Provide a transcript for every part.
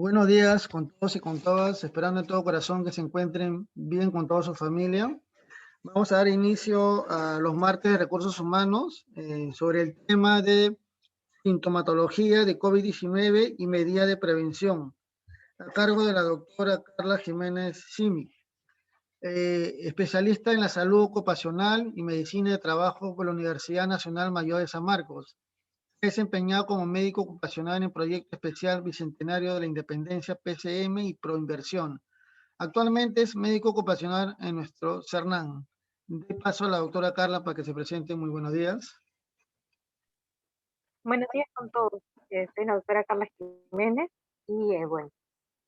Buenos días con todos y con todas, esperando de todo corazón que se encuentren bien con toda su familia. Vamos a dar inicio a los martes de recursos humanos sobre el tema de sintomatología de COVID-19 y medidas de prevención, a cargo de la doctora Carla Jiménez Simic, especialista en la salud ocupacional y medicina de trabajo por la Universidad Nacional Mayor de San Marcos. Es desempeñado como médico ocupacional en el Proyecto Especial Bicentenario de la Independencia PCM y Proinversión. Actualmente es médico ocupacional en nuestro CERNAN. De paso a la doctora Carla para que se presente. Muy buenos días. Buenos días con todos. Soy la doctora Carla Jiménez y bueno,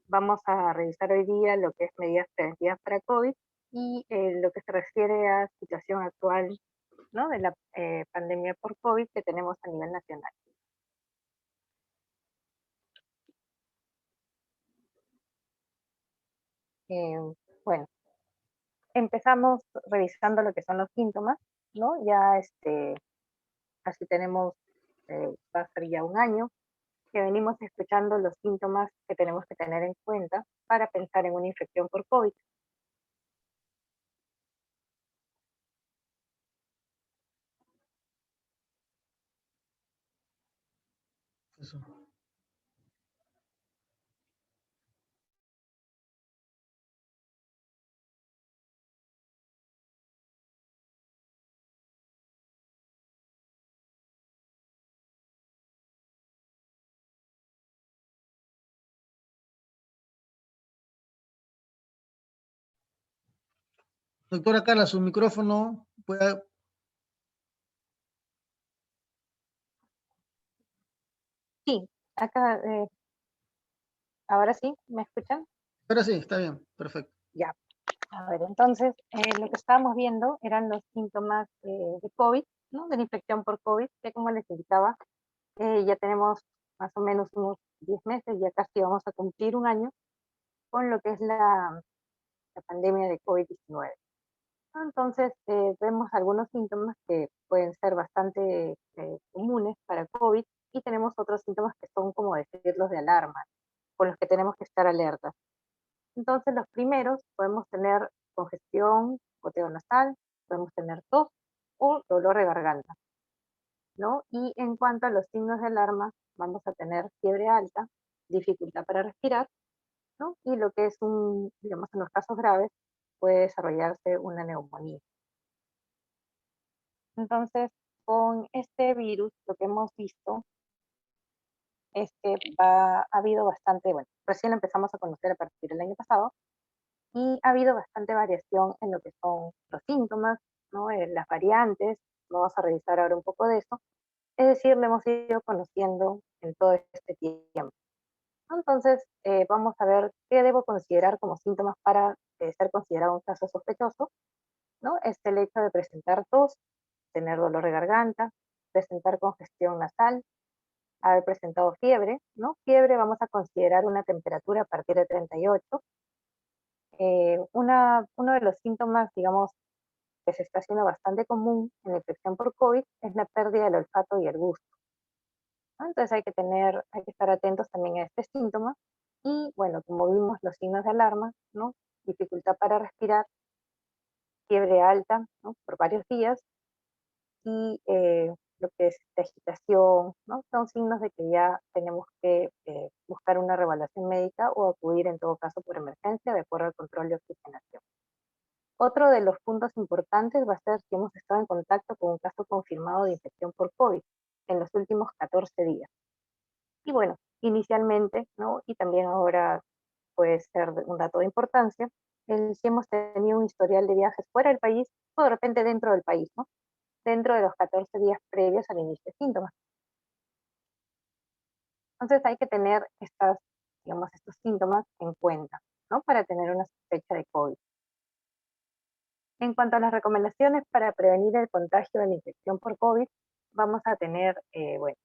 vamos a revisar hoy día lo que es medidas preventivas para COVID y lo que se refiere a situación actual, ¿no?, de la pandemia por COVID que tenemos a nivel nacional. Eh, bueno, empezamos revisando lo que son los síntomas, ¿no? Ya así tenemos, va a ser ya un año que venimos escuchando los síntomas que tenemos que tener en cuenta para pensar en una infección por COVID. Eso. Doctora Carla, su micrófono puede... Sí, acá, ahora sí, ¿me escuchan? Ahora sí, está bien, perfecto. Ya. A ver, entonces, lo que estábamos viendo eran los síntomas de COVID, ¿no? De la infección por COVID, que como les indicaba, ya tenemos más o menos unos 10 meses, ya casi vamos a cumplir un año con lo que es la pandemia de COVID-19. Entonces, vemos algunos síntomas que pueden ser bastante comunes para COVID y tenemos otros síntomas que son, como decirlos, de alarma, con los que tenemos que estar alertas. Entonces, los primeros podemos tener congestión, goteo nasal, podemos tener tos o dolor de garganta, ¿no? Y en cuanto a los signos de alarma, vamos a tener fiebre alta, dificultad para respirar, ¿no? Y lo que es digamos, en los casos graves, puede desarrollarse una neumonía. Entonces, con este virus, lo que hemos visto es que ha habido bastante, bueno, recién lo empezamos a conocer a partir del año pasado, y ha habido bastante variación en lo que son los síntomas, ¿no? Las variantes, vamos a revisar ahora un poco de eso. Es decir, lo hemos ido conociendo en todo este tiempo. Entonces, vamos a ver qué debo considerar como síntomas para ser considerado un caso sospechoso, ¿no? Es el hecho de presentar tos, tener dolor de garganta, presentar congestión nasal, haber presentado fiebre, ¿no? Fiebre vamos a considerar una temperatura a partir de 38. Uno de los síntomas, digamos, que se está haciendo bastante común en la infección por COVID es la pérdida del olfato y el gusto, ¿no? Entonces hay que estar atentos también a este síntoma. Y bueno, como vimos los signos de alarma, ¿no? Dificultad para respirar, fiebre alta, ¿no?, por varios días, y lo que es la agitación, ¿no? Son signos de que ya tenemos que buscar una reevaluación médica o acudir en todo caso por emergencia de acuerdo al control de oxigenación. Otro de los puntos importantes va a ser si hemos estado en contacto con un caso confirmado de infección por COVID en los últimos 14 días. Y bueno, inicialmente, ¿no?, y también ahora puede ser un dato de importancia, si hemos tenido un historial de viajes fuera del país o de repente dentro del país, ¿no?, dentro de los 14 días previos al inicio de síntomas. Entonces hay que tener digamos, estos síntomas en cuenta, ¿no?, para tener una sospecha de COVID. En cuanto a las recomendaciones para prevenir el contagio de la infección por COVID, vamos a tener, bueno,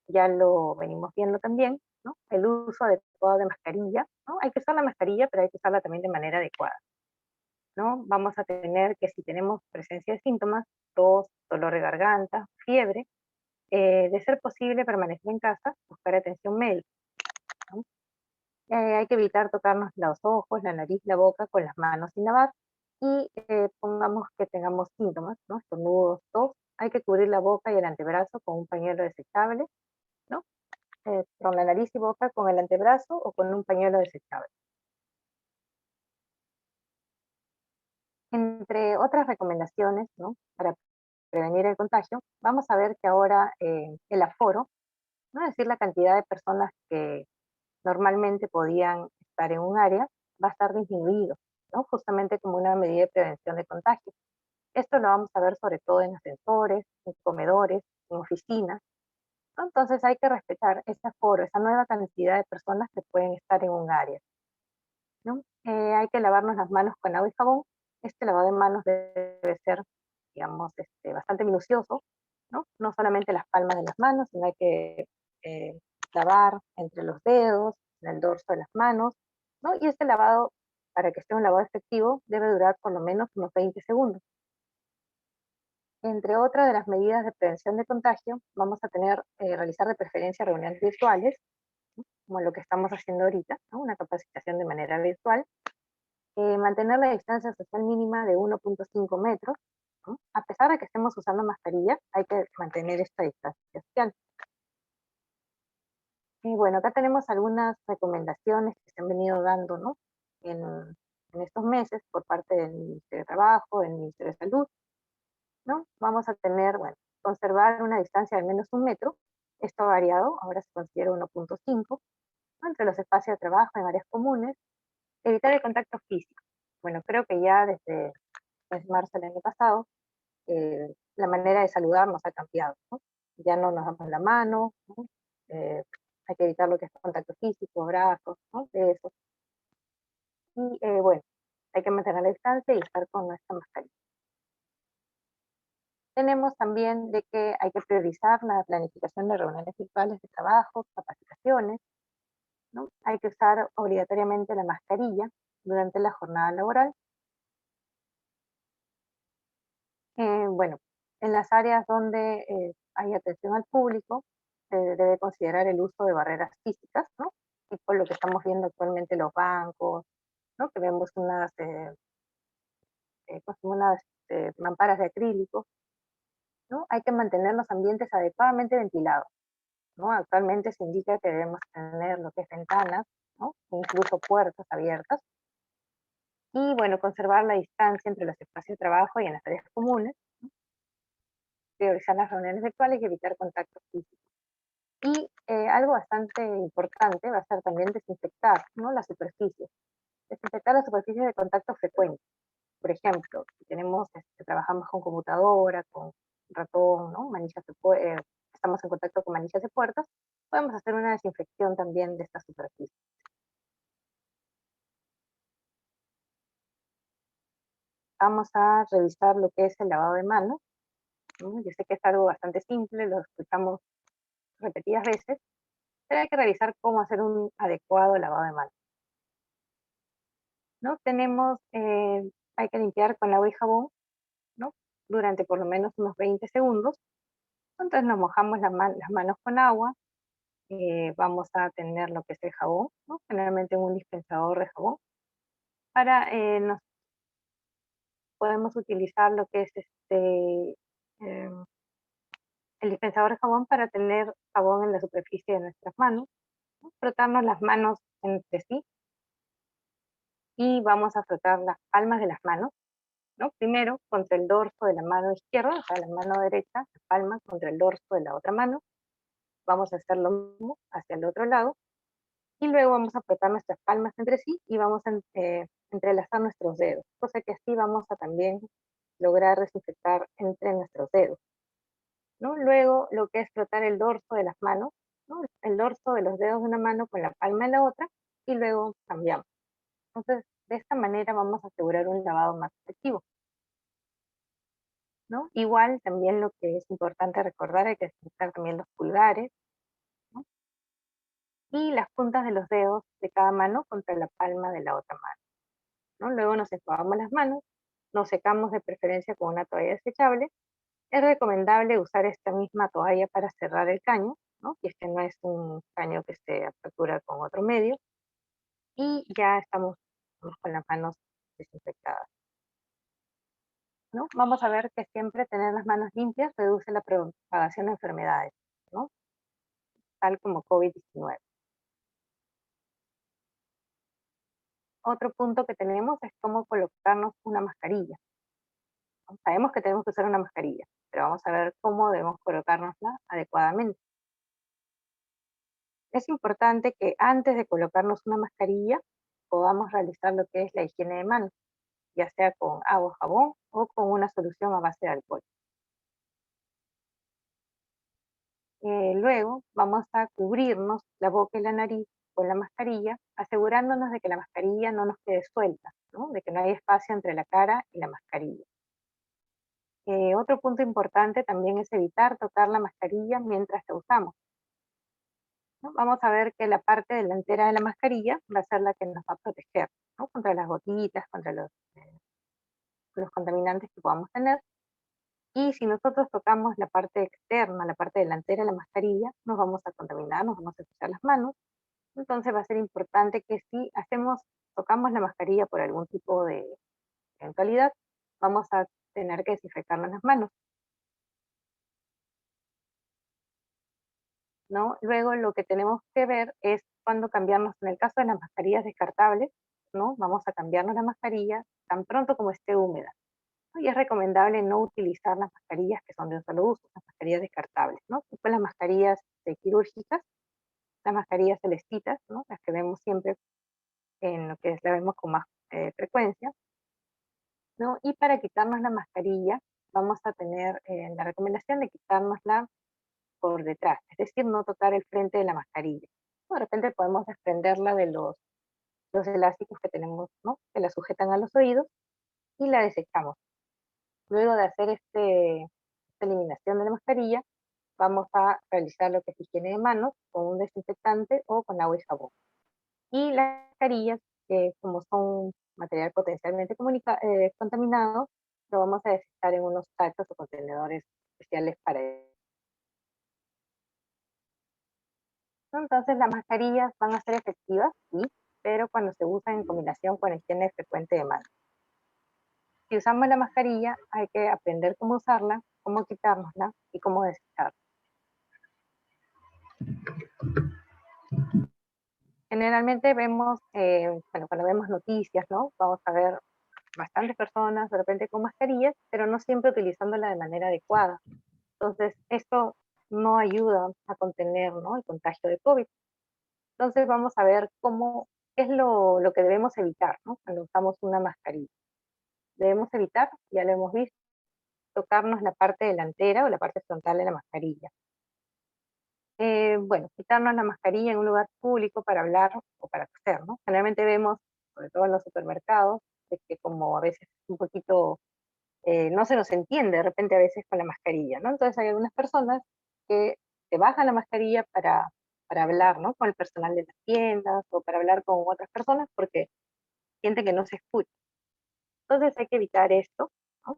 ya lo venimos viendo también, ¿no?, el uso adecuado de mascarilla, ¿no? Hay que usar la mascarilla, pero hay que usarla también de manera adecuada, ¿no? Vamos a tener que si tenemos presencia de síntomas, tos, dolor de garganta, fiebre, de ser posible permanecer en casa, buscar atención médica, ¿no? Hay que evitar tocarnos los ojos, la nariz, la boca con las manos sin lavar. Y pongamos que tengamos síntomas, ¿no? Estornudos, tos, hay que cubrir la boca y el antebrazo con un pañuelo desechable, ¿no? Con la nariz y boca con el antebrazo o con un pañuelo desechable. Entre otras recomendaciones, ¿no? Para prevenir el contagio, vamos a ver que ahora el aforo, ¿no? Es decir, la cantidad de personas que normalmente podían estar en un área, va a estar disminuido, ¿no? Justamente como una medida de prevención de contagio. Esto lo vamos a ver sobre todo en ascensores, en comedores, en oficinas, ¿no? Entonces hay que respetar ese aforo, esa nueva cantidad de personas que pueden estar en un área, ¿no? Hay que lavarnos las manos con agua y jabón. Este lavado de manos debe ser, digamos, bastante minucioso, ¿no? No solamente las palmas de las manos, sino hay que eh, lavar entre los dedos, en el dorso de las manos, ¿no? Y este lavado, para que sea un lavado efectivo, debe durar por lo menos unos 20 segundos. Entre otras de las medidas de prevención de contagio, vamos a realizar de preferencia reuniones virtuales, ¿no? Como lo que estamos haciendo ahorita, ¿no? Una capacitación de manera virtual. Mantener la distancia social mínima de 1,5 metros, ¿no? A pesar de que estemos usando mascarilla, hay que mantener esta distancia social. Y bueno, acá tenemos algunas recomendaciones que se han venido dando, ¿no? En estos meses por parte del Ministerio de Trabajo, del Ministerio de Salud, ¿no? Vamos a tener, bueno, conservar una distancia de al menos 1 metro. Esto ha variado, ahora se considera 1,5, ¿no? Entre los espacios de trabajo en áreas comunes. Evitar el contacto físico. Bueno, creo que ya desde marzo del año pasado, la manera de saludarnos ha cambiado, ¿no? Ya no nos damos la mano, ¿no? Hay que evitar lo que es contacto físico, brazos, ¿no? Besos. Y bueno, hay que mantener la distancia y estar con nuestra mascarilla. Tenemos también de que hay que priorizar la planificación de reuniones virtuales de trabajo, capacitaciones, ¿no? Hay que usar obligatoriamente la mascarilla durante la jornada laboral. Bueno, en las áreas donde hay atención al público, se debe considerar el uso de barreras físicas, ¿no? Tipo lo que estamos viendo actualmente en los bancos, ¿no? Que vemos unas mamparas de acrílico, ¿no? Hay que mantener los ambientes adecuadamente ventilados, ¿no? Actualmente se indica que debemos tener lo que es ventanas, ¿no? Incluso puertas abiertas. Y bueno, conservar la distancia entre los espacios de trabajo y en las áreas comunes, priorizar las reuniones virtuales y evitar contacto físico. Y algo bastante importante va a ser también desinfectar, ¿no? Las superficies. Desinfectar las superficies de contacto frecuente. Por ejemplo, si trabajamos con computadora, con ratón, ¿no? Estamos en contacto con manillas de puertas, podemos hacer una desinfección también de estas superficies. Vamos a revisar lo que es el lavado de manos, ¿no? Yo sé que es algo bastante simple, lo escuchamos repetidas veces, pero hay que revisar cómo hacer un adecuado lavado de manos, ¿no? Hay que limpiar con agua y jabón, ¿no? Durante por lo menos unos 20 segundos. Entonces nos mojamos las manos con agua, vamos a tener lo que es el jabón, ¿no? Generalmente un dispensador de jabón. Nos podemos utilizar lo que es em, el dispensador de jabón para tener jabón en la superficie de nuestras manos, ¿no? Frotarnos las manos entre sí y vamos a frotar las palmas de las manos, ¿no? Primero contra el dorso de la mano izquierda, o sea, la mano derecha, la palma contra el dorso de la otra mano. Vamos a hacer lo mismo hacia el otro lado y luego vamos a apretar nuestras palmas entre sí y vamos a entrelazar nuestros dedos, cosa que así vamos a también lograr desinfectar entre nuestros dedos, ¿no? Luego lo que es frotar el dorso de las manos, ¿no? El dorso de los dedos de una mano con la palma de la otra y luego cambiamos. Entonces, de esta manera vamos a asegurar un lavado más efectivo, ¿no? Igual también lo que es importante recordar, hay que desinfectar también los pulgares, ¿no? Y las puntas de los dedos de cada mano contra la palma de la otra mano, ¿no? Luego nos enjuagamos las manos, nos secamos de preferencia con una toalla desechable. Es recomendable usar esta misma toalla para cerrar el caño, ¿no? Si es que no es un caño que se apertura con otro medio. y ya estamos con las manos desinfectadas, ¿no? Vamos a ver que siempre tener las manos limpias reduce la propagación de enfermedades, ¿no? Tal como COVID-19. Otro punto que tenemos es cómo colocarnos una mascarilla, ¿no? Sabemos que tenemos que usar una mascarilla, pero vamos a ver cómo debemos colocárnosla adecuadamente. Es importante que antes de colocarnos una mascarilla podamos realizar lo que es la higiene de manos, ya sea con agua, jabón o con una solución a base de alcohol. Luego vamos a cubrirnos la boca y la nariz con la mascarilla, asegurándonos de que la mascarilla no nos quede suelta, ¿no? De que no hay espacio entre la cara y la mascarilla. Otro punto importante también es evitar tocar la mascarilla mientras la usamos, ¿no? Vamos a ver que la parte delantera de la mascarilla va a ser la que nos va a proteger, ¿no? Contra las gotitas, contra los contaminantes que podamos tener. Y si nosotros tocamos la parte externa, la parte delantera de la mascarilla, nos vamos a contaminar, nos vamos a ensuciar las manos. Entonces va a ser importante que si tocamos la mascarilla por algún tipo de eventualidad, vamos a tener que desinfectarnos las manos, ¿no? Luego lo que tenemos que ver es cuándo cambiarnos, en el caso de las mascarillas descartables, ¿no? Vamos a cambiarnos la mascarilla tan pronto como esté húmeda, ¿no? Y es recomendable no utilizar las mascarillas que son de un solo uso, las mascarillas descartables, ¿no? Después las mascarillas quirúrgicas, las mascarillas celestitas, ¿no? Las que vemos siempre en lo que la vemos con más frecuencia, ¿no? Y para quitarnos la mascarilla, vamos a tener la recomendación de quitárnosla por detrás, es decir, no tocar el frente de la mascarilla. De repente podemos desprenderla de los elásticos que tenemos, ¿no? Que la sujetan a los oídos y la desechamos. Luego de hacer esta eliminación de la mascarilla, vamos a realizar lo que es higiene de manos con un desinfectante o con agua y jabón. Y las mascarillas, que como son material potencialmente contaminado, lo vamos a desechar en unos tachos o contenedores especiales para eso. Entonces las mascarillas van a ser efectivas, sí, pero cuando se usan en combinación con higiene frecuente de manos. Si usamos la mascarilla, hay que aprender cómo usarla, cómo quitárnosla y cómo desecharla. Generalmente vemos, bueno, cuando vemos noticias, ¿no? Vamos a ver bastantes personas de repente con mascarillas, pero no siempre utilizándola de manera adecuada. Entonces, esto no ayuda a contener, ¿no? El contagio de COVID. Entonces, vamos a ver qué es lo que debemos evitar, ¿no? Cuando usamos una mascarilla. Debemos evitar, ya lo hemos visto, tocarnos la parte delantera o la parte frontal de la mascarilla. Bueno, quitarnos la mascarilla en un lugar público para hablar o para coser, ¿no? Generalmente vemos, sobre todo en los supermercados, de que como a veces un poquito no se nos entiende de repente a veces con la mascarilla, ¿no? Entonces hay algunas personas que se bajan la mascarilla para hablar, ¿no? Con el personal de las tiendas o para hablar con otras personas porque sienten que no se escucha. Entonces hay que evitar esto, ¿no?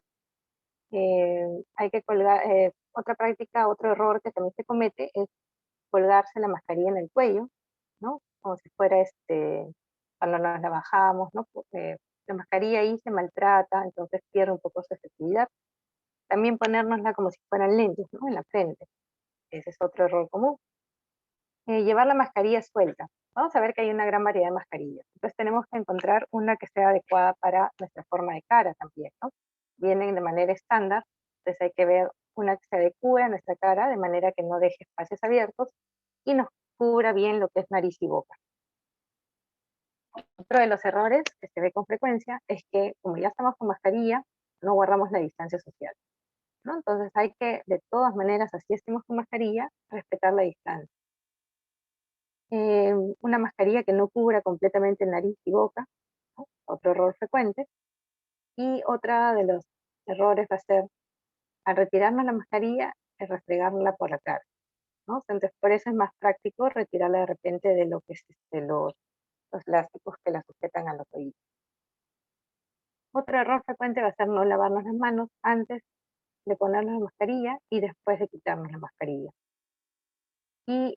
Hay que colgar, otra práctica, otro error que también se comete es colgarse la mascarilla en el cuello, ¿no? Como si fuera cuando nos la bajamos, ¿no? La mascarilla ahí se maltrata, entonces pierde un poco su efectividad. También ponérnosla como si fueran lentes, ¿no? En la frente. Ese es otro error común. Llevar la mascarilla suelta. Vamos a ver que hay una gran variedad de mascarillas. Entonces tenemos que encontrar una que sea adecuada para nuestra forma de cara también, ¿no? Vienen de manera estándar, entonces hay que ver una que se adecue a nuestra cara de manera que no deje espacios abiertos y nos cubra bien lo que es nariz y boca. Otro de los errores que se ve con frecuencia es que como ya estamos con mascarilla, no guardamos la distancia social, ¿no? Entonces hay que, de todas maneras, así estemos con mascarilla, respetar la distancia. Una mascarilla que no cubra completamente nariz y boca, ¿no? Otro error frecuente. Y otra de los errores va a ser, al retirarnos la mascarilla, es restregarla por la cara, ¿no? Entonces, por eso es más práctico retirarla de repente de lo que es los elásticos que la sujetan a los oídos. Otro error frecuente va a ser no lavarnos las manos antes de ponernos la mascarilla y después de quitarnos la mascarilla. Y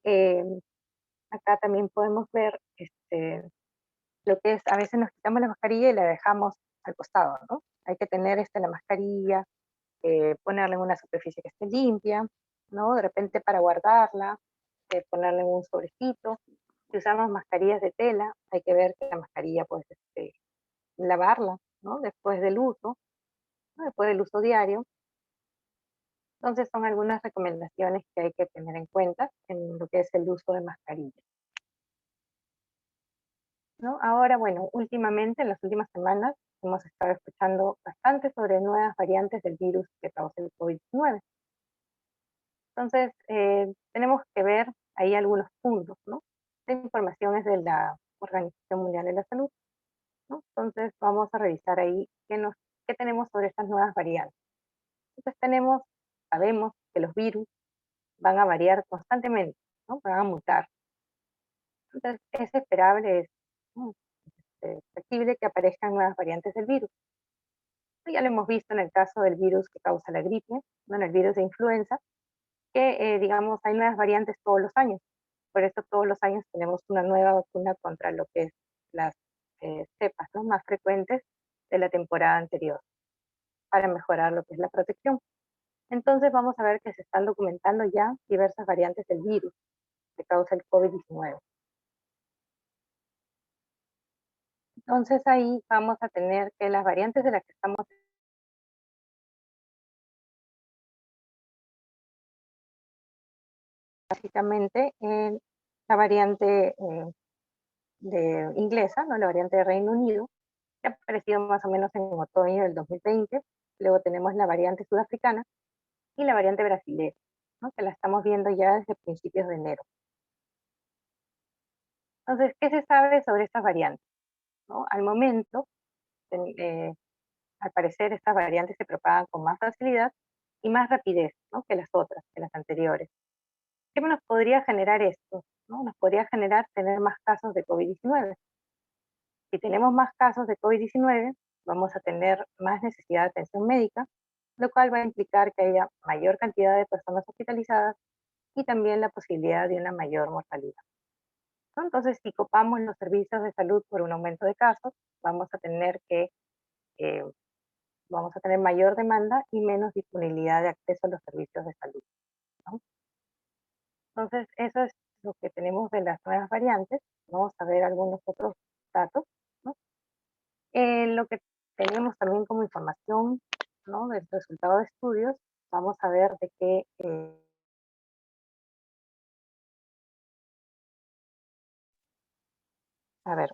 acá también podemos ver lo que es, a veces nos quitamos la mascarilla y la dejamos al costado, ¿no? Hay que tener la mascarilla, ponerla en una superficie que esté limpia, ¿no? De repente para guardarla, ponerla en un sobrecito. Si usamos mascarillas de tela, hay que ver que la mascarilla, pues, lavarla, ¿no? Después del uso, ¿no? Después del uso diario. Entonces son algunas recomendaciones que hay que tener en cuenta en lo que es el uso de mascarilla, ¿no? Ahora, bueno, últimamente, en las últimas semanas, hemos estado escuchando bastante sobre nuevas variantes del virus que causa el COVID-19. Entonces, tenemos que ver ahí algunos puntos, ¿no? Esta información es de la Organización Mundial de la Salud, ¿no? Entonces, vamos a revisar ahí qué tenemos sobre estas nuevas variantes. Entonces, sabemos que los virus van a variar constantemente, ¿no? Van a mutar. Entonces, es esperable, ¿no? Factible que aparezcan nuevas variantes del virus. Ya lo hemos visto en el caso del virus que causa la gripe, ¿no? En el virus de influenza, que digamos hay nuevas variantes todos los años. Por eso todos los años tenemos una nueva vacuna contra lo que es las cepas, ¿no? Más frecuentes de la temporada anterior, para mejorar lo que es la protección. Entonces vamos a ver que se están documentando ya diversas variantes del virus que causa el COVID-19. Entonces ahí vamos a tener que las variantes de las que estamos básicamente en la variante de inglesa, ¿no? La variante de Reino Unido, que ha aparecido más o menos en otoño del 2020. Luego tenemos la variante sudafricana y la variante brasileña, ¿no? Que la estamos viendo ya desde principios de enero. Entonces, ¿qué se sabe sobre estas variantes? ¿No? Al momento, al parecer, estas variantes se propagan con más facilidad y más rapidez, ¿no? Que las otras, que las anteriores. ¿Qué nos podría generar esto? ¿No? Nos podría generar tener más casos de COVID-19. Si tenemos más casos de COVID-19, vamos a tener más necesidad de atención médica, lo cual va a implicar que haya mayor cantidad de personas hospitalizadas y también la posibilidad de una mayor mortalidad, ¿no? Entonces, si copamos los servicios de salud por un aumento de casos, vamos a tener eh, vamos a tener mayor demanda y menos disponibilidad de acceso a los servicios de salud, ¿no? Entonces, eso es lo que tenemos de las nuevas variantes. Vamos a ver algunos otros datos, ¿no? Lo que tenemos también como información, ¿no? Del resultado de estudios, vamos a ver de qué, a ver,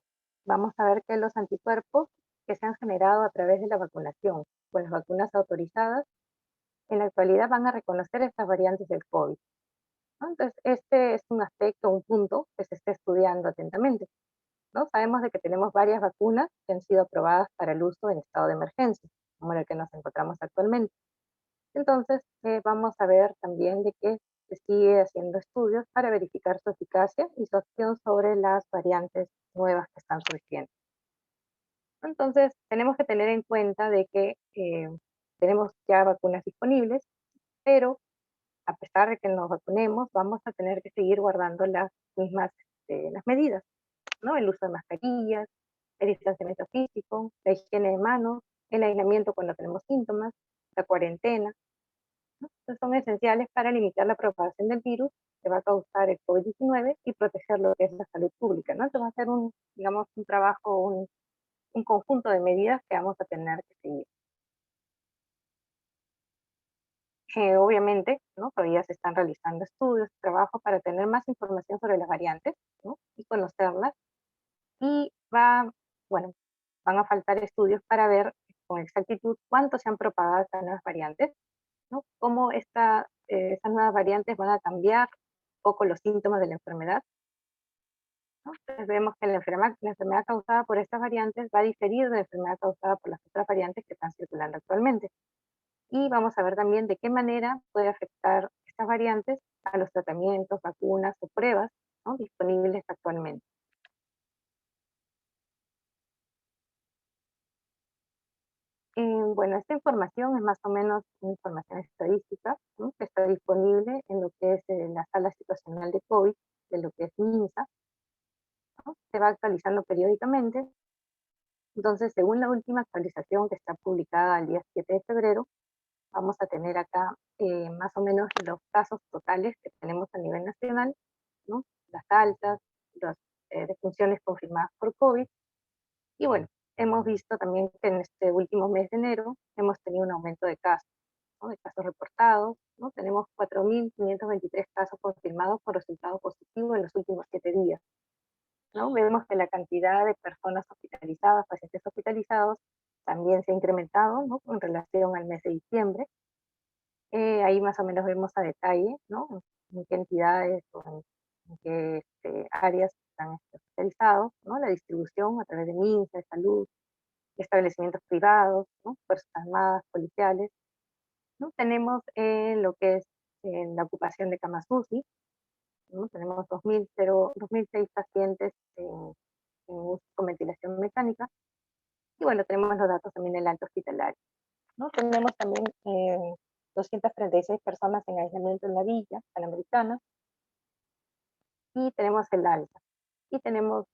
vamos a ver que los anticuerpos que se han generado a través de la vacunación, con las vacunas autorizadas, en la actualidad van a reconocer estas variantes del COVID, ¿no? Entonces, este es un aspecto, un punto que se está estudiando atentamente, ¿no? Sabemos de que tenemos varias vacunas que han sido aprobadas para el uso en estado de emergencia, como en el que nos encontramos actualmente. Entonces, vamos a ver también de que se sigue haciendo estudios para verificar su eficacia y su acción sobre las variantes nuevas que están surgiendo. Entonces, tenemos que tener en cuenta de que tenemos ya vacunas disponibles, pero a pesar de que nos vacunemos, vamos a tener que seguir guardando las mismas las medidas, ¿no? El uso de mascarillas, el distanciamiento físico, la higiene de manos, el aislamiento cuando tenemos síntomas, la cuarentena, ¿no? Estos son esenciales para limitar la propagación del virus que va a causar el COVID-19 y proteger lo que es la salud pública, ¿no? Entonces va a ser digamos, un trabajo, un conjunto de medidas que vamos a tener que seguir. Obviamente, ¿no? Todavía se están realizando estudios, trabajo para tener más información sobre las variantes, ¿no? Y conocerlas. Y bueno, van a faltar estudios para ver con exactitud cuánto se han propagado estas nuevas variantes, ¿no? Cómo estas nuevas variantes van a cambiar un poco los síntomas de la enfermedad, ¿no? Entonces vemos que la enfermedad causada por estas variantes va a diferir de la enfermedad causada por las otras variantes que están circulando actualmente. Y vamos a ver también de qué manera puede afectar estas variantes a los tratamientos, vacunas o pruebas, ¿no? Disponibles actualmente. Bueno, esta información es más o menos una información estadística, ¿no? Que está disponible en lo que es la sala situacional de COVID, de lo que es MINSA. ¿no? Se va actualizando periódicamente. Entonces, según la última actualización que está publicada el día 7 de febrero, vamos a tener acá más o menos los casos totales que tenemos a nivel nacional, ¿no? Las altas, las defunciones confirmadas por COVID. Y bueno, hemos visto también que en este último mes de enero hemos tenido un aumento de casos, ¿no? De casos reportados, ¿no? Tenemos 4.523 casos confirmados con resultado positivo en los últimos 7 días, ¿no? Vemos que la cantidad de personas hospitalizadas, pacientes hospitalizados, también se ha incrementado, ¿no? En relación al mes de diciembre. Ahí más o menos vemos a detalle, ¿no? En qué entidades o en qué áreas están hospitalizados, ¿no? La distribución a través de MINSA, de salud, establecimientos privados, ¿no? Fuerzas armadas, policiales, ¿no? Tenemos lo que es la ocupación de camas UCI, ¿no? Tenemos 2006 pacientes uso con ventilación mecánica, y bueno, tenemos los datos también del alto hospitalario, ¿no? Tenemos también 236 personas en aislamiento en la Villa Panamericana, y tenemos el alta, y tenemos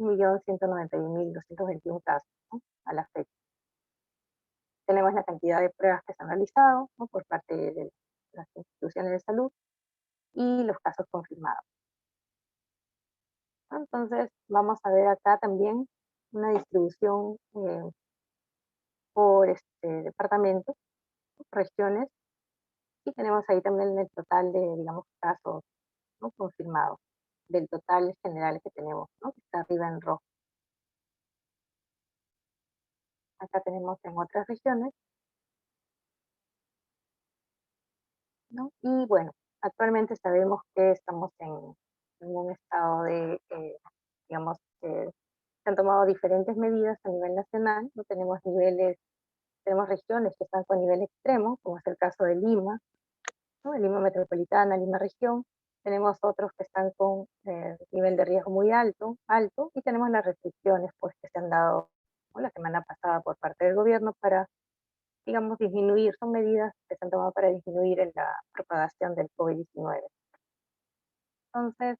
1.191.221 casos, ¿no? A la fecha. Tenemos la cantidad de pruebas que se han realizado, ¿no? Por parte de las instituciones de salud y los casos confirmados, ¿no? Entonces, vamos a ver acá también una distribución por departamentos, regiones, y tenemos ahí también el total de, digamos, casos, ¿no? Confirmados, del total general que tenemos, ¿no? Que está arriba en rojo. Acá tenemos en otras regiones, ¿no? Y bueno, actualmente sabemos que estamos en un estado de, digamos, se han tomado diferentes medidas a nivel nacional, ¿no? Tenemos regiones que están con nivel extremo, como es el caso de Lima, ¿no? Lima Metropolitana, Lima Región. Tenemos otros que están con nivel de riesgo muy alto, y tenemos las restricciones pues, que se han dado, ¿no? La semana pasada por parte del gobierno para, digamos, disminuir, son medidas que se han tomado para disminuir la propagación del COVID-19. Entonces,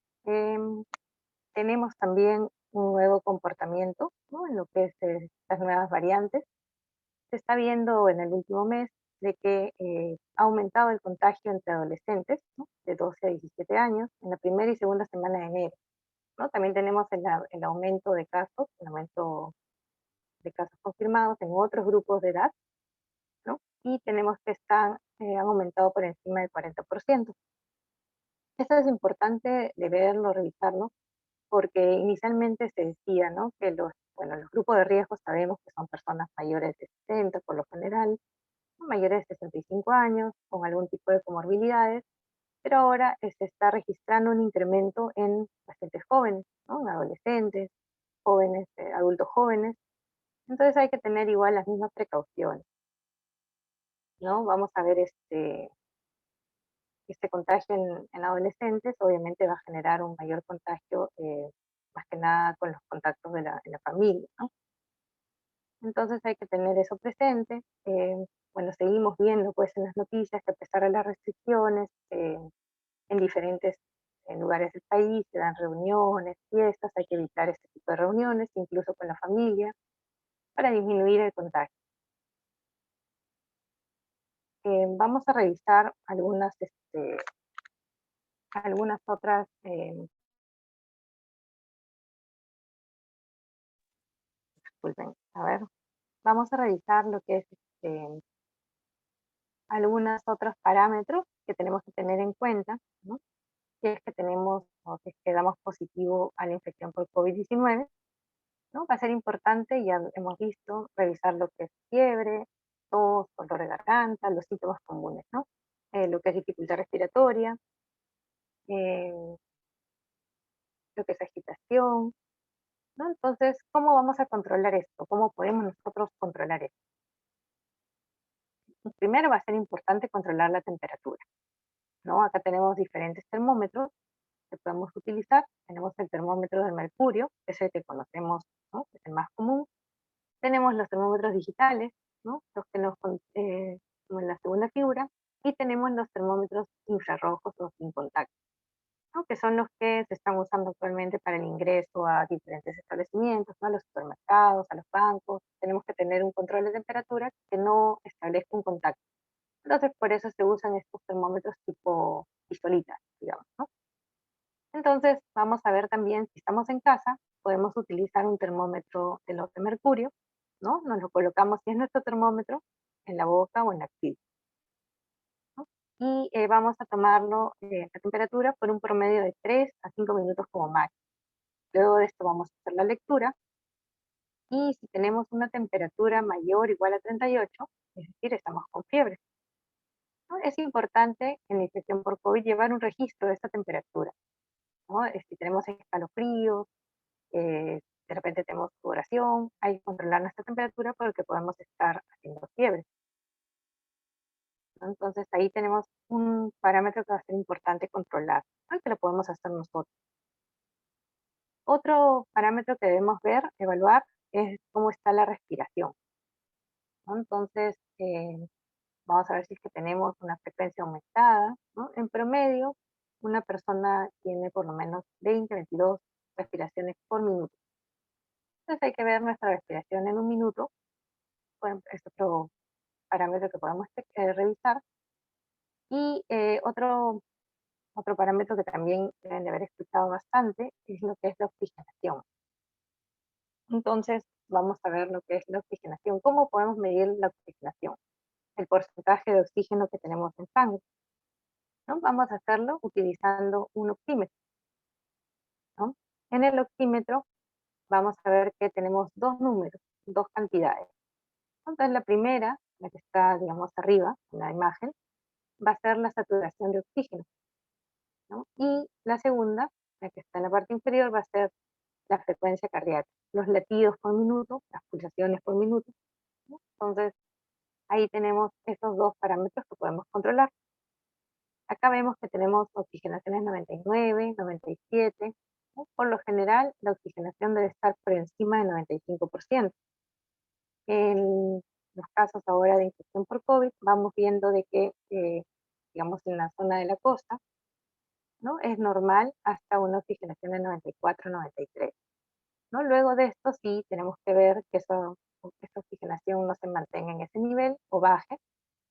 tenemos también un nuevo comportamiento, ¿no? En lo que es las nuevas variantes. Se está viendo en el último mes de que ha aumentado el contagio entre adolescentes, ¿no? De 12 a 17 años en la primera y segunda semana de enero, ¿no? También tenemos el aumento de casos, el aumento de casos confirmados en otros grupos de edad, ¿no? Y tenemos que han aumentado por encima del 40%. Esto es importante de verlo, revisarlo, porque inicialmente se decía, ¿no? Que los grupos de riesgo sabemos que son personas mayores de 60 por lo general, mayores de 65 años, con algún tipo de comorbilidades, pero ahora se está registrando un incremento en pacientes jóvenes, ¿no? En adolescentes, jóvenes, adultos jóvenes. Entonces hay que tener igual las mismas precauciones, ¿no? Vamos a ver este contagio en adolescentes, obviamente va a generar un mayor contagio, más que nada con los contactos en la familia, ¿no? Entonces hay que tener eso presente. Bueno, seguimos viendo pues en las noticias que a pesar de las restricciones, en diferentes lugares del país se dan reuniones, fiestas, hay que evitar este tipo de reuniones, incluso con la familia, para disminuir el contagio. Vamos a revisar algunas otras, disculpen, a ver, vamos a revisar lo que es algunos otros parámetros que tenemos que tener en cuenta, ¿no? Si es que tenemos o si es que damos positivo a la infección por COVID-19, ¿no? Va a ser importante, ya hemos visto, revisar lo que es fiebre, tos, dolor de garganta, los síntomas comunes, ¿no? Lo que es dificultad respiratoria, eh, lo que es agitación, ¿no? Entonces, ¿cómo vamos a controlar esto? ¿Cómo podemos nosotros controlar esto? Primero va a ser importante controlar la temperatura, ¿no? Acá tenemos diferentes termómetros que podemos utilizar. Tenemos el termómetro del mercurio, que es el que conocemos, ¿no? Es el más común. Tenemos los termómetros digitales, ¿no? Los que como en la segunda figura, y tenemos los termómetros infrarrojos o sin contacto, ¿no? Que son los que se están usando actualmente para el ingreso a diferentes establecimientos, ¿no? A los supermercados, a los bancos. Tenemos que tener un control de temperatura que no establezca un contacto. Entonces, por eso se usan estos termómetros tipo pistolitas, digamos, ¿no? Entonces, vamos a ver también, si estamos en casa, podemos utilizar un termómetro de los de mercurio, ¿no? Nos lo colocamos, si es nuestro termómetro, en la boca o en la axila, ¿no? Y vamos a tomarlo, la temperatura por un promedio de 3 a 5 minutos como máximo. Luego de esto vamos a hacer la lectura y si tenemos una temperatura mayor o igual a 38, es decir, estamos con fiebre, ¿no? Es importante en la infección por COVID llevar un registro de esta temperatura, ¿no? Si tenemos escalofríos, de repente tenemos sudoración, hay que controlar nuestra temperatura porque podemos estar haciendo fiebre, ¿no? Entonces ahí tenemos un parámetro que va a ser importante controlar, ¿no? Que lo podemos hacer nosotros. Otro parámetro que debemos ver, evaluar, es cómo está la respiración, ¿no? Entonces, vamos a ver si es que tenemos una frecuencia aumentada, ¿no? En promedio, una persona tiene por lo menos 20, 22 respiraciones por minuto. Entonces hay que ver nuestra respiración en un minuto, es otro parámetro que podemos revisar. Y otro parámetro que también deben de haber escuchado bastante es lo que es la oxigenación. Entonces, vamos a ver lo que es la oxigenación. ¿Cómo podemos medir la oxigenación? El porcentaje de oxígeno que tenemos en sangre, ¿no? Vamos a hacerlo utilizando un oxímetro, ¿no? En el oxímetro vamos a ver que tenemos dos números, dos cantidades. Entonces, la primera, la que está, digamos, arriba en la imagen, va a ser la saturación de oxígeno, ¿no? Y la segunda, la que está en la parte inferior, va a ser la frecuencia cardíaca, los latidos por minuto, las pulsaciones por minuto, ¿no? Entonces, ahí tenemos esos dos parámetros que podemos controlar. Acá vemos que tenemos oxigenaciones 99, 97, ¿no? Por lo general, la oxigenación debe estar por encima del 95%. En los casos ahora de infección por COVID, vamos viendo de que, digamos, en la zona de la costa, ¿no? Es normal hasta una oxigenación de 94, 93. ¿No? Luego de esto sí tenemos que ver que esa oxigenación no se mantenga en ese nivel o baje,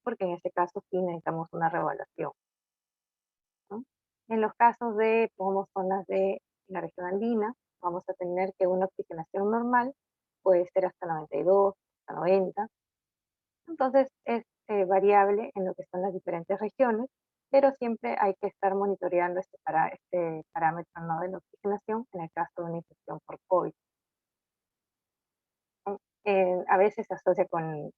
porque en ese caso sí necesitamos una reevaluación, ¿no? En los casos de, como zonas de la región andina, vamos a tener que una oxigenación normal puede ser hasta 92, hasta 90. Entonces es variable en lo que son las diferentes regiones, pero siempre hay que estar monitoreando este parámetro, ¿no? De la oxigenación en el caso de una infección por COVID. A veces se asocia con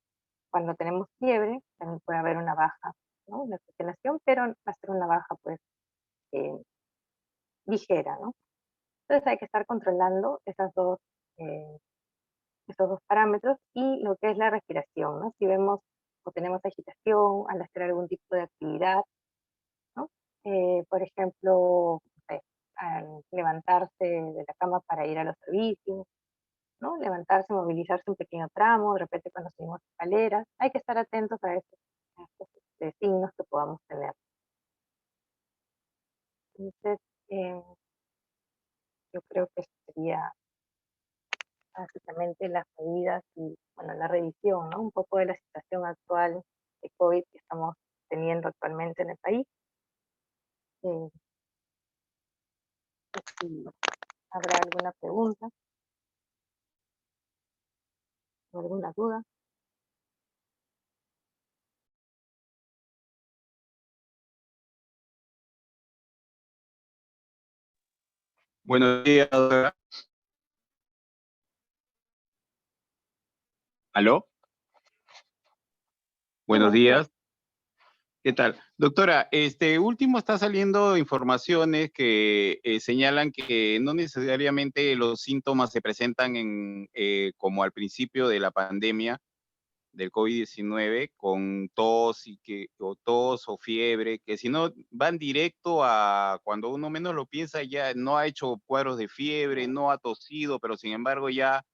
cuando tenemos fiebre, también puede haber una baja, ¿no? Una oxigenación, pero va a ser una baja pues eh, ligera, ¿no? Entonces hay que estar controlando eh, esos dos parámetros y lo que es la respiración, ¿no? Si vemos o tenemos agitación al hacer algún tipo de actividad, ¿no? Por ejemplo, no sé, al levantarse de la cama para ir a los servicios, ¿no? Levantarse, movilizarse un pequeño tramo, de repente cuando subimos escaleras, hay que estar atentos a estos signos que podamos tener. Entonces, eh, yo creo que sería básicamente las medidas y, bueno, la revisión, ¿no? Un poco de la situación actual de COVID que estamos teniendo actualmente en el país. No sé si habrá alguna pregunta o alguna duda. Buenos días, doctora. ¿Aló? Sí, Buenos buenos días. días. ¿Qué tal? Doctora, último está saliendo informaciones que señalan que no necesariamente los síntomas se presentan como al principio de la pandemia del COVID-19 con tos o tos o fiebre, que si no van directo a cuando uno menos lo piensa, ya no ha hecho cuadros de fiebre, no ha tosido, pero sin embargo ya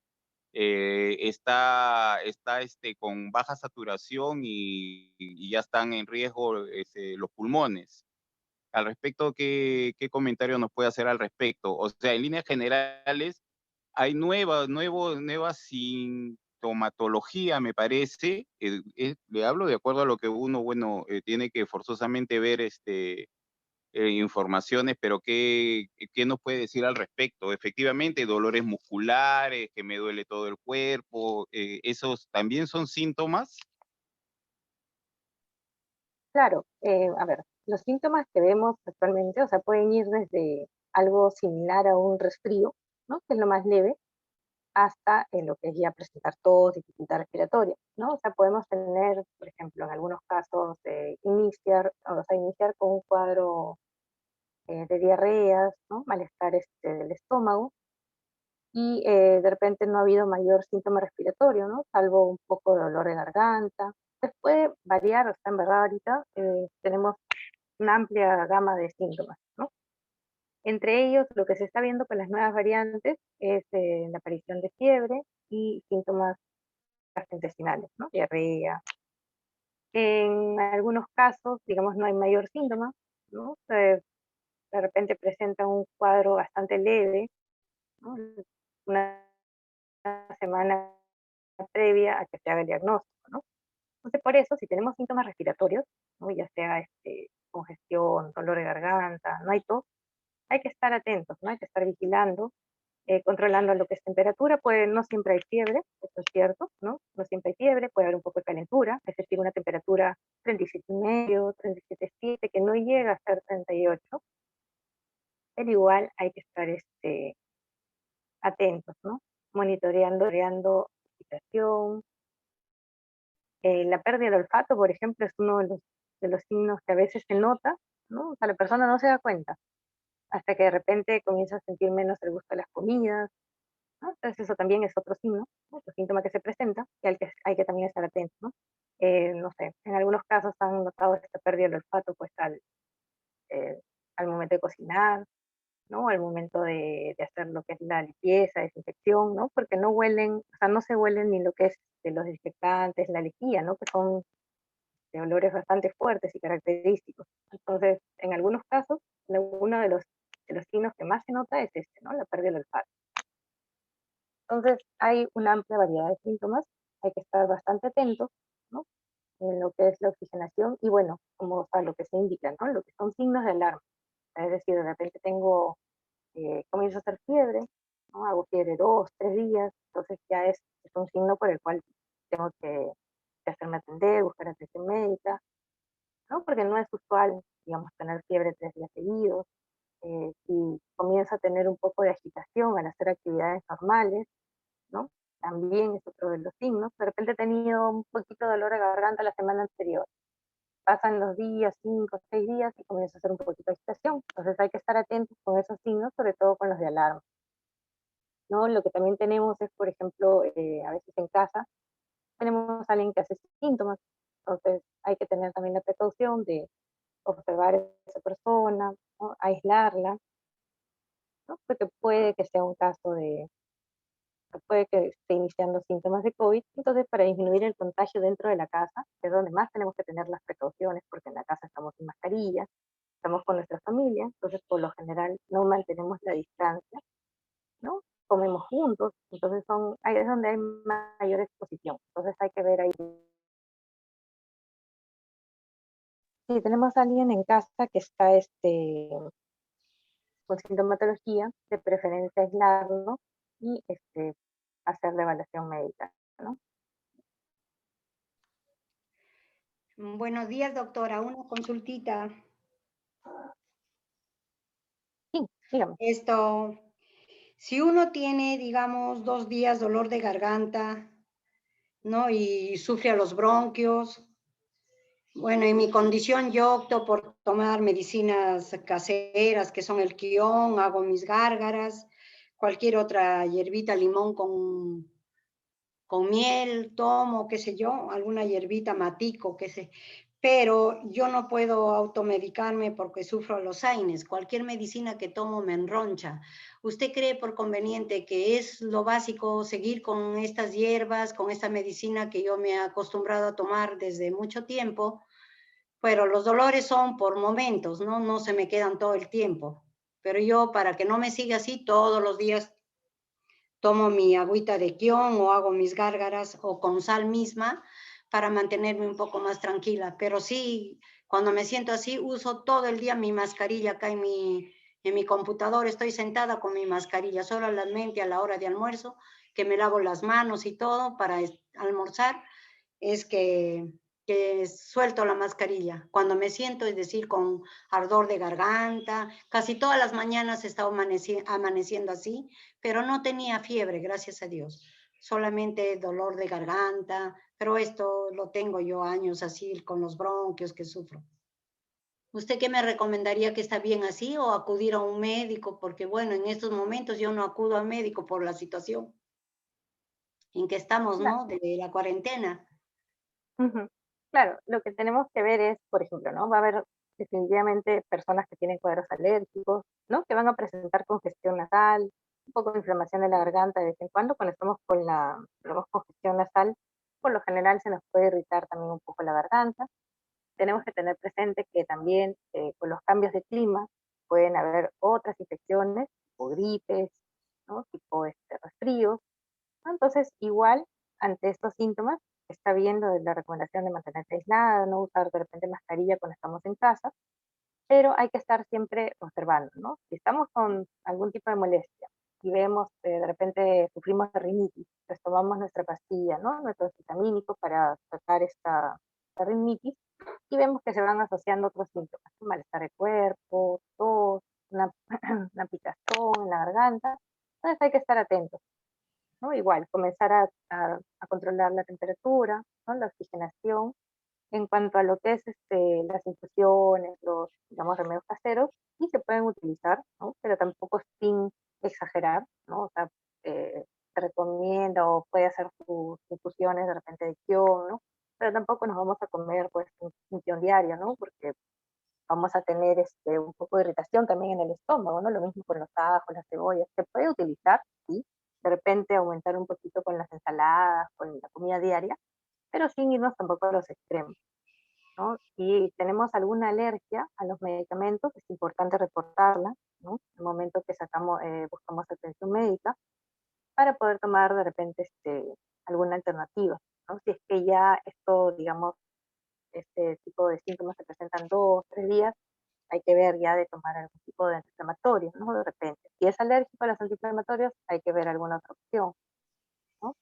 está con baja saturación y ya están en riesgo los pulmones. al respecto, ¿qué comentario nos puede hacer al respecto? O sea, en líneas generales, hay nueva sintomatología, me parece. Le hablo de acuerdo a lo que uno, bueno, tiene que forzosamente ver informaciones, pero ¿qué nos puede decir al respecto? Efectivamente, dolores musculares, que me duele todo el cuerpo, ¿esos también son síntomas? Claro, a ver, los síntomas que vemos actualmente, o sea, pueden ir desde algo similar a un resfrío, ¿no? Que es lo más leve, hasta en lo que es ya presentar tos, dificultad respiratoria, ¿no? O sea, podemos tener, por ejemplo, en algunos casos, iniciar con un cuadro de diarreas, ¿no? Malestar del estómago, y de repente no ha habido mayor síntoma respiratorio, ¿no? Salvo un poco de dolor de garganta. Pues puede variar, o sea, en verdad ahorita tenemos una amplia gama de síntomas, ¿no? Entre ellos, lo que se está viendo con las nuevas variantes es la aparición de fiebre y síntomas gastrointestinales, ¿no? Diarrea. En algunos casos, digamos, no hay mayor síntoma, ¿no? De repente presenta un cuadro bastante leve, ¿no? Una semana previa a que se haga el diagnóstico, ¿no? Entonces, por eso, si tenemos síntomas respiratorios, ¿no? Ya sea congestión, dolor de garganta, no hay tos, hay que estar atentos, ¿no? Hay que estar vigilando, controlando lo que es temperatura, pues no siempre hay fiebre, eso es cierto, ¿no? No siempre hay fiebre, puede haber un poco de calentura, es decir, una temperatura 37,5, 37,7, que no llega a ser 38, pero igual hay que estar atentos, ¿no? Monitoreando la situación. La pérdida del olfato, por ejemplo, es uno de los signos que a veces se nota, ¿no? O sea, la persona no se da cuenta, hasta que de repente comienza a sentir menos el gusto de las comidas, ¿no? Entonces eso también es otro signo, ¿no? Otro síntoma que se presenta y al que hay que también estar atentos, ¿no? No sé, en algunos casos han notado esta pérdida del olfato pues eh, al momento de cocinar, ¿no? Al momento de hacer lo que es la limpieza, desinfección, ¿no? Porque no huelen, o sea, no se huelen ni lo que es de los desinfectantes, la lejía, ¿no? Que son de olores bastante fuertes y característicos. Entonces, en algunos casos, uno de los signos que más se nota es ¿no? La pérdida del olfato. Entonces, hay una amplia variedad de síntomas, hay que estar bastante atentos, ¿no? En lo que es la oxigenación y bueno, como o sea, lo que se indica, ¿no? Lo que son signos de alarma. Es decir, de repente comienzo a hacer fiebre, ¿no? Hago fiebre 2, 3 días, entonces ya es un signo por el cual tengo que hacerme atender, buscar atención médica, ¿no? Porque no es usual, digamos, tener fiebre 3 días seguidos. Si comienza a tener un poco de agitación al hacer actividades normales, ¿no? También es otro de los signos. De repente he tenido un poquito de dolor de garganta la semana anterior. Pasan los días, 5 o 6 días, y comienza a hacer un poquito de agitación. Entonces hay que estar atentos con esos signos, sobre todo con los de alarma, ¿no? Lo que también tenemos es, por ejemplo, a veces en casa, tenemos a alguien que hace síntomas. Entonces hay que tener también la precaución de observar a esa persona, ¿no? Aislarla, ¿no? Porque puede que sea un caso puede que esté iniciando síntomas de COVID. Entonces, para disminuir el contagio dentro de la casa, que es donde más tenemos que tener las precauciones, porque en la casa estamos sin mascarilla, estamos con nuestra familia, entonces por lo general no mantenemos la distancia, ¿no? Comemos juntos, entonces ahí es donde hay mayor exposición. Entonces hay que ver ahí. Si tenemos a alguien en casa que está con sintomatología, de preferencia aislarlo y hacer la evaluación médica, ¿no? Buenos días, doctora. Una consultita. Sí, dígame. Si uno tiene, digamos, 2 días dolor de garganta, ¿no? Y sufre a los bronquios. Bueno, en mi condición yo opto por tomar medicinas caseras, que son el quión, hago mis gárgaras, cualquier otra hierbita, limón con miel, tomo, qué sé yo, alguna hierbita, matico, qué sé. Pero yo no puedo automedicarme porque sufro los AINES. Cualquier medicina que tomo me enroncha. ¿Usted cree por conveniente que es lo básico seguir con estas hierbas, con esta medicina que yo me he acostumbrado a tomar desde mucho tiempo? Pero los dolores son por momentos, ¿no? No se me quedan todo el tiempo. Pero yo, para que no me siga así, todos los días tomo mi agüita de quión o hago mis gárgaras o con sal misma para mantenerme un poco más tranquila. Pero sí, cuando me siento así, uso todo el día mi mascarilla acá en mi computador. Estoy sentada con mi mascarilla, solamente a la hora de almuerzo, que me lavo las manos y todo para almorzar, es que suelto la mascarilla. Cuando me siento, es decir, con ardor de garganta, casi todas las mañanas he estado amaneciendo así, pero no tenía fiebre, gracias a Dios. Solamente dolor de garganta, pero esto lo tengo yo años así con los bronquios que sufro. ¿Usted qué me recomendaría, que está bien así o acudir a un médico? Porque bueno, en estos momentos yo no acudo al médico por la situación en que estamos, Cla- ¿no? De la cuarentena. Ujú. Claro, lo que tenemos que ver es, por ejemplo, ¿no? Va a haber definitivamente personas que tienen cuadros alérgicos, ¿no? Que van a presentar congestión nasal, un poco de inflamación de la garganta de vez en cuando. Cuando estamos con tenemos congestión nasal, por lo general se nos puede irritar también un poco la garganta. Tenemos que tener presente que también con los cambios de clima pueden haber otras infecciones, tipo gripes, ¿no? Tipo resfríos, ¿no? Entonces, igual, ante estos síntomas, está bien lo de la recomendación de mantenerse aislada, no usar de repente mascarilla cuando estamos en casa, pero hay que estar siempre observando, ¿no? Si estamos con algún tipo de molestia y vemos de repente sufrimos de rinitis, pues tomamos nuestra pastilla, ¿no? Nuestro vitamínico para tratar esta rinitis y vemos que se van asociando otros síntomas, malestar de cuerpo, tos, una, una picazón en la garganta. Entonces hay que estar atentos, ¿no? Igual, comenzar a controlar la temperatura, ¿no? La oxigenación. En cuanto a lo que es las infusiones, los, digamos, remedios caseros, sí se pueden utilizar, ¿no? Pero tampoco sin exagerar, ¿no? O sea, se recomienda o puede hacer sus infusiones de repente de quión, ¿no? Pero tampoco nos vamos a comer pues un quión diario, ¿no? Porque vamos a tener un poco de irritación también en el estómago, ¿no? Lo mismo con los ajos, las cebollas. Se puede utilizar, sí, de repente aumentar un poquito con las ensaladas, con la comida diaria, pero sin irnos tampoco a los extremos, ¿no? Si tenemos alguna alergia a los medicamentos, es importante reportarla, ¿no? En el momento que buscamos atención médica, para poder tomar de repente alguna alternativa, ¿no? Si es que ya esto, digamos, este tipo de síntomas se presentan 2, 3 días, hay que ver ya de tomar algún tipo de antiinflamatorio, ¿no? De repente. Si es alérgico a los antiinflamatorios, hay que ver alguna otra opción, ¿no?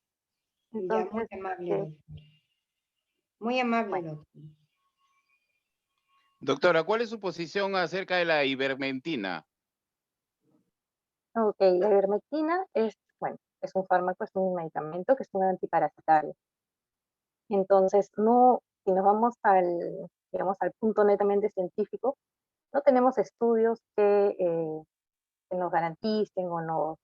Ya, muy Entonces, amable, doctor. Muy amable, bueno, doctor. Doctora, ¿cuál es su posición acerca de la ivermectina? ok, la ivermectina es, bueno, es un fármaco, es un medicamento que es un antiparasitario. Entonces, no, si nos vamos digamos, al punto netamente científico, no tenemos estudios que nos garanticen o nos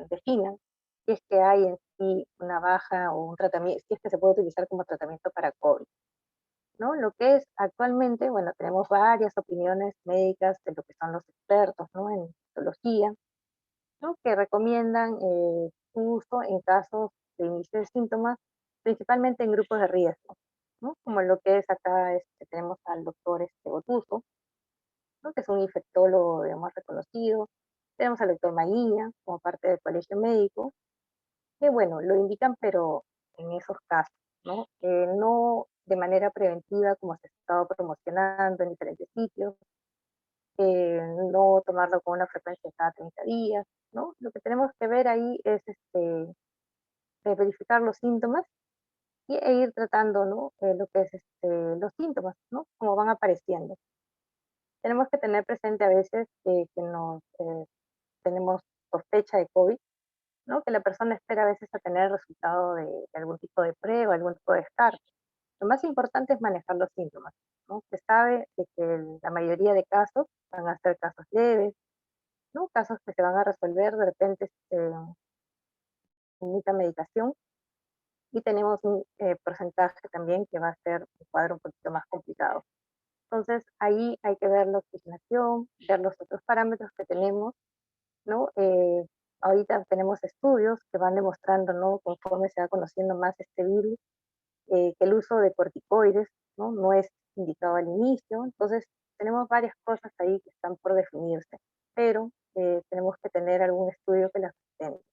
definan si es que hay en sí una baja o un tratamiento, si es que se puede utilizar como tratamiento para COVID, ¿no? Lo que es actualmente, bueno, tenemos varias opiniones médicas de lo que son los expertos, ¿no? En patología, ¿no? Que recomiendan su uso en casos de inicio de síntomas, principalmente en grupos de riesgo, ¿no? Como lo que es acá, tenemos al doctor Botuso, ¿no? Que es un infectólogo, digamos, reconocido. Tenemos al doctor Maguiña como parte del colegio médico, que bueno, lo indican, pero en esos casos, ¿no? No de manera preventiva como se ha estado promocionando en diferentes sitios, no tomarlo con una frecuencia cada 30 días, ¿no? Lo que tenemos que ver ahí es verificar los síntomas e ir tratando, ¿no? Lo que es los síntomas, ¿no? Como van apareciendo. Tenemos que tener presente a veces que tenemos sospecha de COVID, ¿no? Que la persona espera a veces a tener el resultado de algún tipo de prueba, algún tipo de descarte. Lo más importante es manejar los síntomas, ¿no? Se sabe de que la mayoría de casos van a ser casos leves, ¿no? Casos que se van a resolver de repente sin mucha medicación, y tenemos un porcentaje también que va a ser un cuadro un poquito más complicado. Entonces ahí hay que ver la oxigenación, ver los otros parámetros que tenemos, ¿no? Ahorita tenemos estudios que van demostrando, ¿no? Conforme se va conociendo más este virus, que el uso de corticoides, ¿no? No es indicado al inicio. Entonces, tenemos varias cosas ahí que están por definirse, pero tenemos que tener algún estudio que las sustente,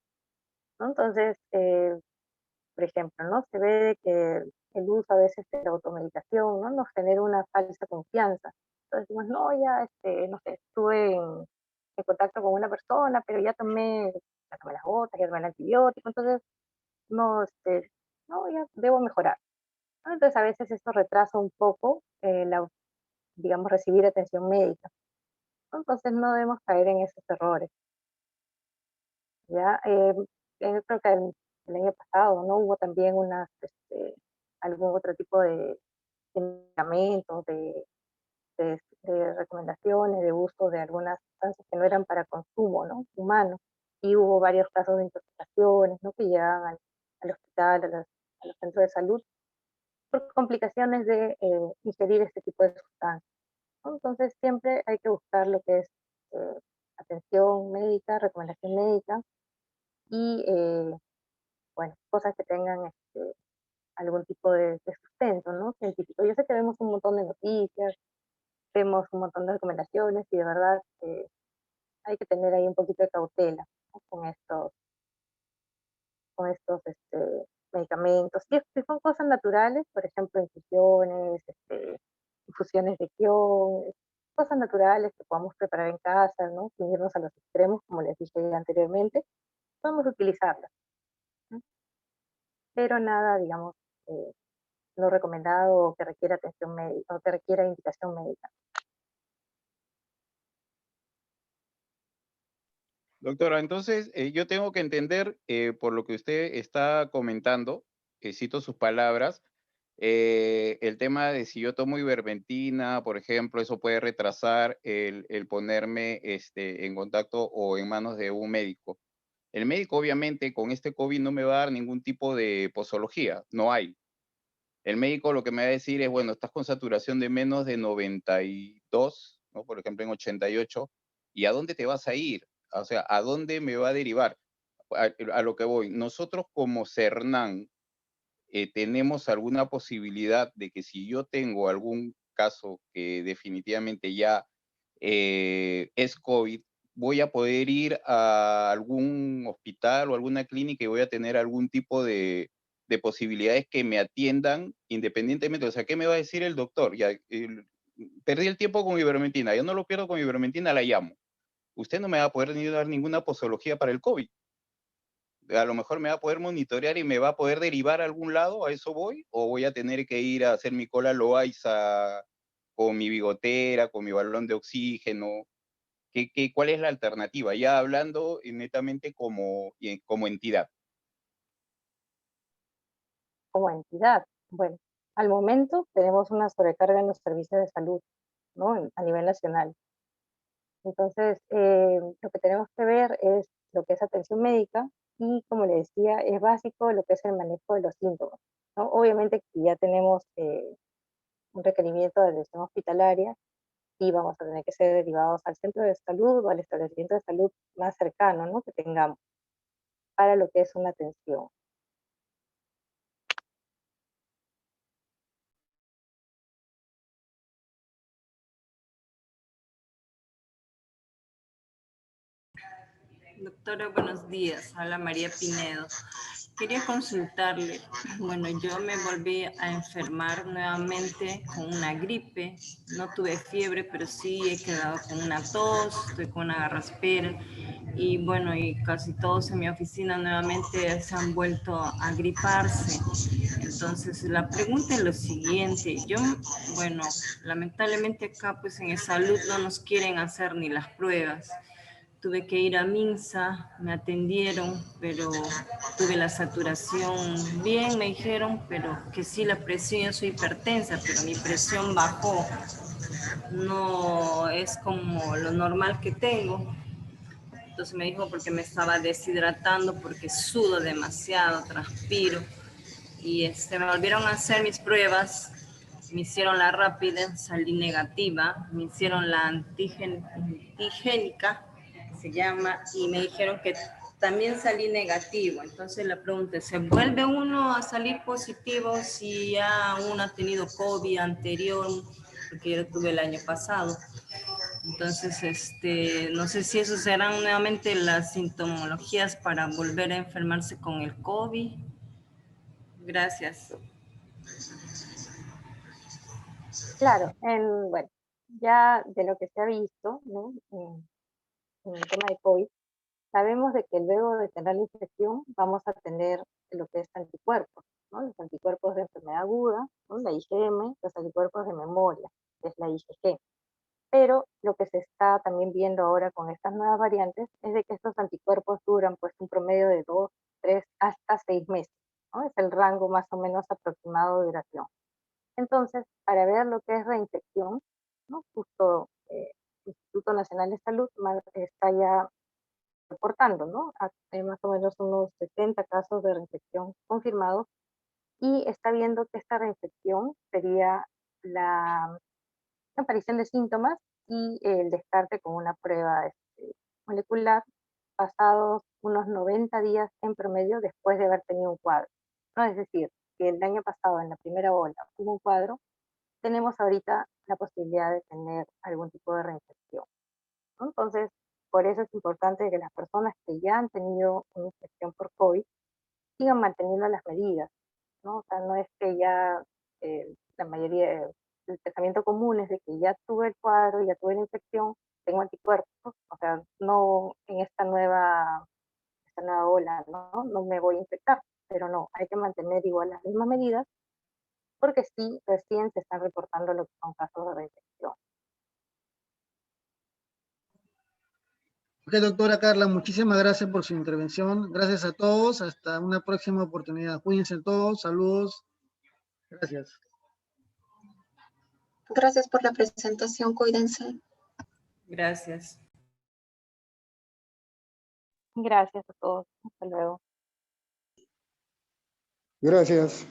¿no? Entonces, por ejemplo, ¿no? Se ve que el uso a veces de la automedicación, ¿no? Nos genera una falsa confianza. Entonces decimos, no, ya, no sé, estuve en contacto con una persona, pero ya tomé las gotas, ya tomé el antibiótico, entonces no, no, ya debo mejorar, ¿no? Entonces a veces esto retrasa un poco digamos, recibir atención médica, ¿no? Entonces no debemos caer en esos errores, ¿ya? Yo creo que el año pasado, ¿no? Hubo también algún otro tipo de medicamentos, de recomendaciones, de uso de algunas sustancias que no eran para consumo, ¿no? Humano. Y hubo varios casos de intoxicaciones, ¿no? Que llegaban al hospital, a los centros de salud, por complicaciones de ingerir este tipo de sustancias, ¿no? Entonces siempre hay que buscar lo que es atención médica, recomendación médica y, bueno, cosas que tengan algún tipo de sustento, ¿no? Científico. Yo sé que vemos un montón de noticias, vemos un montón de recomendaciones y de verdad hay que tener ahí un poquito de cautela, ¿no? Con estos medicamentos. Si son cosas naturales, por ejemplo, infusiones, infusiones de quión, cosas naturales que podamos preparar en casa, ¿no? Sin irnos a los extremos, como les dije anteriormente, podemos utilizarlas, ¿no? Pero nada, digamos, eh, no recomendado o que requiera atención médica o que requiera indicación médica. Doctora, entonces yo tengo que entender por lo que usted está comentando, cito sus palabras, el tema de si yo tomo ivermectina, por ejemplo, eso puede retrasar el ponerme en contacto o en manos de un médico. El médico, obviamente, con este COVID no me va a dar ningún tipo de posología, no hay. El médico lo que me va a decir es, bueno, estás con saturación de menos de 92, ¿no? Por ejemplo, en 88, ¿y a dónde te vas a ir? O sea, ¿a dónde me va a derivar? A lo que voy. Nosotros como CERNAN tenemos alguna posibilidad de que si yo tengo algún caso que definitivamente ya es COVID, voy a poder ir a algún hospital o alguna clínica y voy a tener algún tipo de posibilidades que me atiendan independientemente. O sea, ¿qué me va a decir el doctor? Ya, perdí el tiempo con ivermectina, yo no lo pierdo con ivermectina, la llamo. Usted no me va a poder ni dar ninguna posología para el COVID. A lo mejor me va a poder monitorear y me va a poder derivar a algún lado, ¿a eso voy? ¿O voy a tener que ir a hacer mi cola Loaiza con mi bigotera, con mi balón de oxígeno? ¿Cuál es la alternativa? Ya hablando netamente como entidad. Como entidad, bueno, al momento tenemos una sobrecarga en los servicios de salud, ¿no? A nivel nacional. Entonces, lo que tenemos que ver es lo que es atención médica y, como le decía, es básico lo que es el manejo de los síntomas, ¿no? Obviamente, si ya tenemos un requerimiento de atención hospitalaria, y vamos a tener que ser derivados al centro de salud o al establecimiento de salud más cercano, ¿no? Que tengamos para lo que es una atención. Doctora, buenos días. Habla María Pinedo. Quería consultarle. Bueno, yo me volví a enfermar nuevamente con una gripe. No tuve fiebre, pero sí he quedado con una tos, estoy con una garraspera. Y bueno, y casi todos en mi oficina nuevamente se han vuelto a griparse. Entonces, la pregunta es lo siguiente. Yo, bueno, lamentablemente acá pues en salud no nos quieren hacer ni las pruebas. Tuve que ir a Minsa, me atendieron, pero tuve la saturación bien, me dijeron, pero que sí la presión, yo soy hipertensa, pero mi presión bajó. No es como lo normal que tengo. Entonces me dijo porque me estaba deshidratando, porque sudo demasiado, transpiro. Y me volvieron a hacer mis pruebas, me hicieron la rápida, salí negativa, me hicieron la antigénica, se llama, y me dijeron que también salí negativo. Entonces la pregunta es, ¿se vuelve uno a salir positivo si ya uno ha tenido COVID anterior? Porque yo tuve el año pasado. Entonces, no sé si eso serán nuevamente las sintomologías para volver a enfermarse con el COVID. Gracias. Claro, bueno, ya de lo que se ha visto, ¿no? En el tema de COVID, sabemos de que luego de tener la infección vamos a tener lo que es anticuerpos, ¿no? Los anticuerpos de enfermedad aguda, ¿no? La IgM, los anticuerpos de memoria, que es la IgG. Pero lo que se está también viendo ahora con estas nuevas variantes es de que estos anticuerpos duran pues un promedio de 2, 3, hasta 6 meses, ¿no? Es el rango más o menos aproximado de duración. Entonces, para ver lo que es reinfección, ¿no? Justo el Instituto Nacional de Salud está ya reportando, ¿no? Hay más o menos unos 70 casos de reinfección confirmados y está viendo que esta reinfección sería la aparición de síntomas y el descarte con una prueba molecular pasados unos 90 días en promedio después de haber tenido un cuadro, ¿no? Es decir, que el año pasado en la primera ola hubo un cuadro, tenemos ahorita la posibilidad de tener algún tipo de reinfección, ¿no? Entonces, por eso es importante que las personas que ya han tenido una infección por COVID sigan manteniendo las medidas, ¿no? O sea, no es que ya la mayoría, el pensamiento común es de que ya tuve el cuadro, ya tuve la infección, tengo anticuerpos, o sea, no en esta nueva ola, ¿no? No me voy a infectar, pero no, hay que mantener igual las mismas medidas porque sí, recién se están reportando lo que son casos de reinfección. Ok, doctora Carla, muchísimas gracias por su intervención. Gracias a todos. Hasta una próxima oportunidad. Cuídense todos. Saludos. Gracias. Gracias por la presentación. Cuídense. Gracias. Gracias a todos. Hasta luego. Gracias.